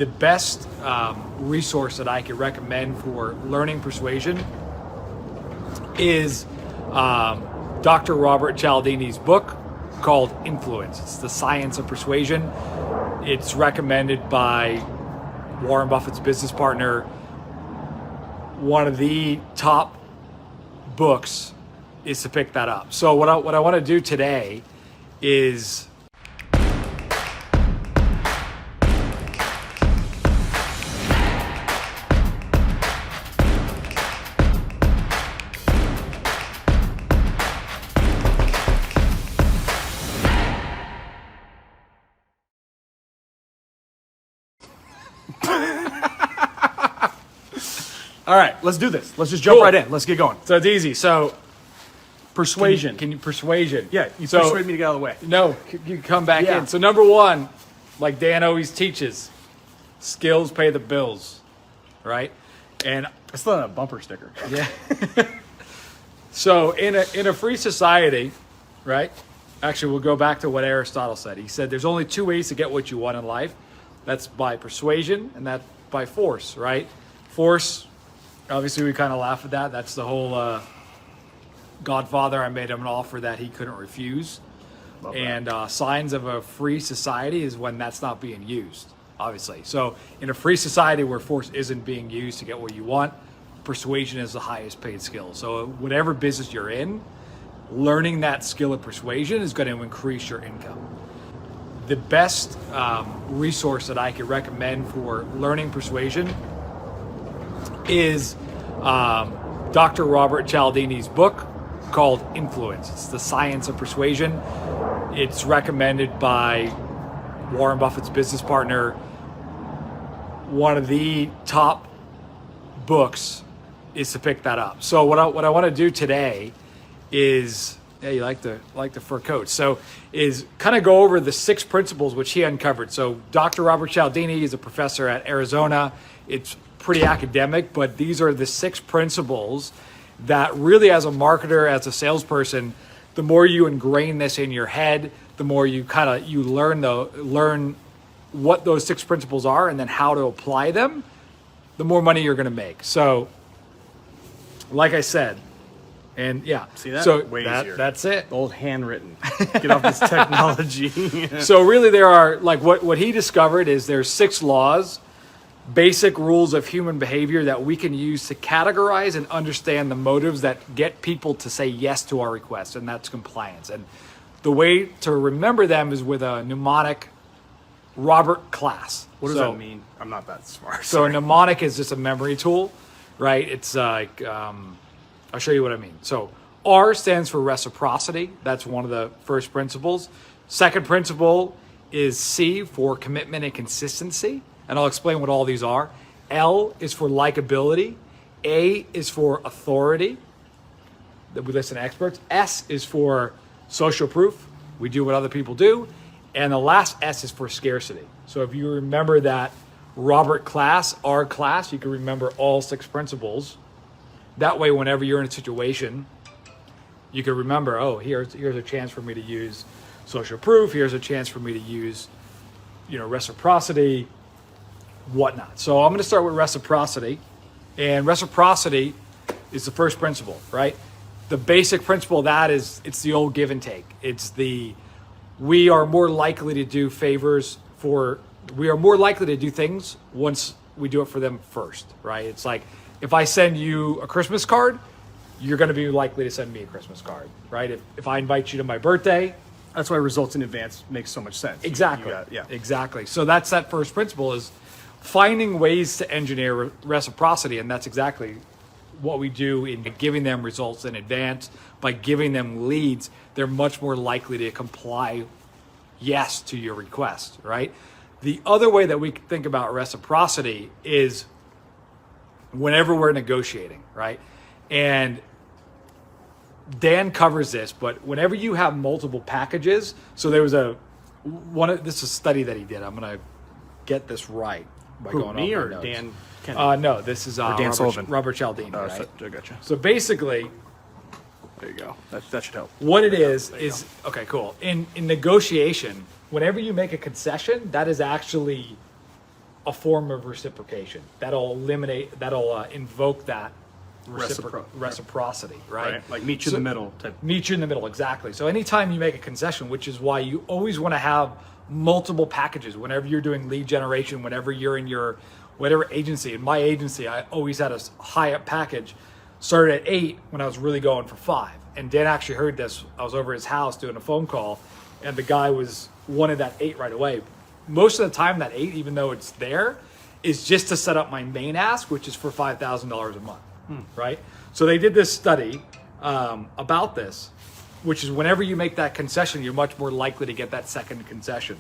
the best resource that I could recommend for learning persuasion is Dr. Robert Cialdini's book called Influence. It's the Science of Persuasion. It's recommended by Warren Buffett's business partner. One of the top books is to pick that up. So what I want to do today is all right, let's do this. Let's just jump right in. Let's get going. So it's easy. So Persuasion. Can you persuasion? Yeah, you persuade me to get out of the way. No, you come back Yeah. in. So number one, like Dan always teaches, skills pay the bills, right? And I still have a bumper sticker. yeah. So in a free society, right? Actually, we'll go back to what Aristotle said. He said there's only two ways to get what you want in life. That's by persuasion and that by force, right? Force, obviously we kind of laugh at that. That's the whole Godfather, I made him an offer that he couldn't refuse. Love and signs of a free society is when that's not being used, obviously. So in a free society where force isn't being used to get what you want, persuasion is the highest paid skill. So whatever business you're in, learning that skill of persuasion is going to increase your income. The best resource that I could recommend for learning persuasion is Dr. Robert Cialdini's book called Influence. It's the Science of Persuasion. It's recommended by Warren Buffett's business partner. One of the top books is to pick that up. So what I want to do today is, yeah, you like the fur coat. So is kind of go over the 6 principles which he uncovered. So Dr. Robert Cialdini is a professor at Arizona. It's pretty academic, but these are the 6 principles that really, as a marketer, as a salesperson, the more you ingrain this in your head, the more you learn what those 6 principles are and then how to apply them, the more money you're going to make. So, like I said, and yeah, see that? So Way easier. That's it. Old handwritten. Get off this technology. So really, there are like what he discovered is there's 6 laws. Basic rules of human behavior that we can use to categorize and understand the motives that get people to say yes to our request, and that's compliance. And the way to remember them is with a mnemonic Robert class. What does that mean? I'm not that smart. So a mnemonic is just a memory tool, right? It's like, I'll show you what I mean. So R stands for reciprocity. That's one of the first principles. Second principle is C for commitment and consistency. And I'll explain what all these are. L is for likability. A is for authority, that we listen to experts. S is for social proof. We do what other people do. And the last S is for scarcity. So if you remember that Robert class, R class, you can remember all 6 principles. That way, whenever you're in a situation, you can remember, oh, here's a chance for me to use social proof. Here's a chance for me to use, reciprocity, whatnot. So I'm going to start with reciprocity, and reciprocity is the first principle, right? The basic principle of that is it's the old give and take. We are more likely to do things once we do it for them first, right? It's like if I send you a Christmas card, you're going to be likely to send me a Christmas card, right? If I invite you to my birthday, that's why results in advance makes so much sense. Exactly. Exactly. So that's that first principle is finding ways to engineer reciprocity, and that's exactly what we do in giving them results in advance. By giving them leads, they're much more likely to comply yes to your request, right? The other way that we think about reciprocity is whenever we're negotiating, right? And Dan covers this, but whenever you have multiple packages, so there was this is a study that he did. I'm going to get this right. By Who, going me on or notes. Dan Kennedy? No, this is Dan Sullivan. Robert Cialdini. Oh, right? I gotcha. So basically, There you go. That should help. what it is okay, cool. In negotiation, whenever you make a concession, that is actually a form of reciprocation. That'll invoke that reciprocity, right? Like meet you in the middle type. Meet you in the middle, exactly. So anytime you make a concession, which is why you always want to have multiple packages whenever you're doing lead generation, whenever you're in your whatever agency. In my agency, I always had a high up package. Started at 8 when I was really going for 5. And Dan actually heard this. I was over at his house doing a phone call, and the guy wanted that 8 right away. Most of the time, that 8, even though it's there, is just to set up my main ask, which is for $5,000 a month, right? So they did this study about this, which is whenever you make that concession, you're much more likely to get that second concession.